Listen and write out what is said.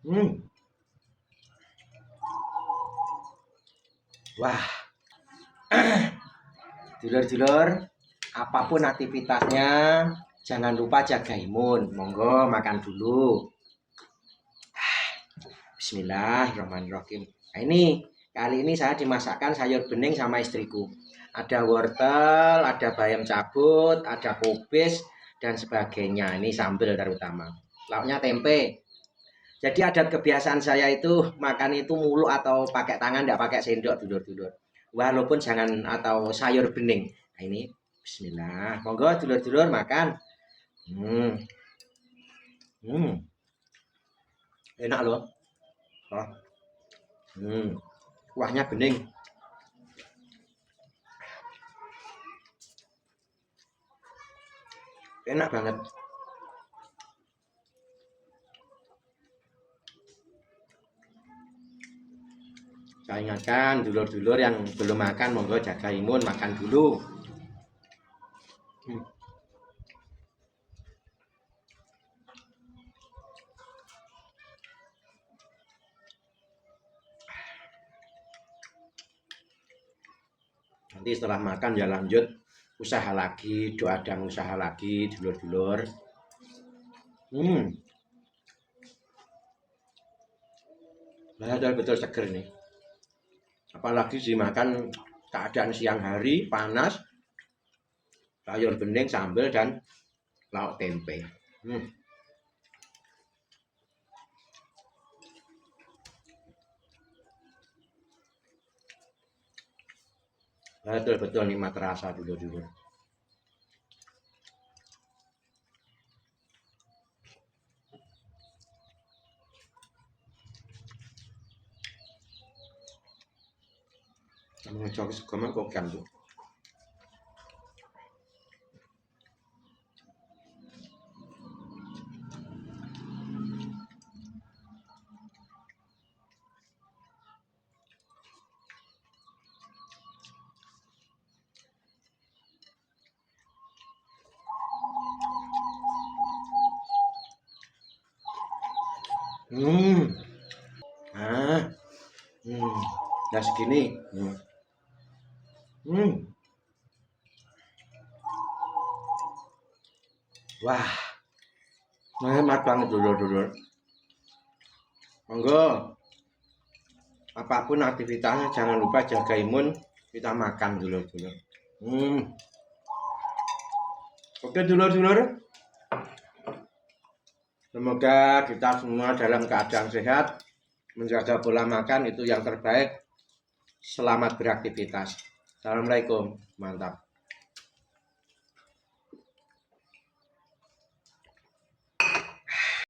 Hmm. Wah, dulur-dulur, apapun aktivitasnya, jangan lupa jaga imun. Monggo makan dulu. Bismillahirrahmanirrahim. Nah, ini kali ini saya dimasakkan sayur bening sama istriku. Ada wortel, ada bayam cabut, ada kubis dan sebagainya. Ini sambal terutama. Lauknya tempe. Jadi adat kebiasaan saya itu makan itu mulu atau pakai tangan, tidak pakai sendok, dulur-dulur. Walaupun jangan atau sayur bening. Nah, ini Bismillah. Monggo dulur-dulur makan. Hmm. Hmm. Enak loh. Oh. Kuahnya bening. Enak banget. Saya ingatkan dulur-dulur yang belum makan, monggo jaga imun, makan dulu. Nanti setelah makan ya lanjut usaha lagi, doa dan usaha lagi, dulur-dulur. Betul-betul seger nih. Apalagi dimakan keadaan siang hari, panas, sayur bening, sambal, dan lauk tempe. Betul-betul nikmat rasa dulur-dulur. Mengecok segala kok kan tuh. Nah segini. Wah, hemat banget dulur-dulur. Monggo, apapun aktivitasnya jangan lupa jaga imun, kita makan dulur-dulur. Oke dulur-dulur, semoga kita semua dalam keadaan sehat, menjaga pola makan itu yang terbaik. Selamat beraktivitas. Assalamualaikum, mantap.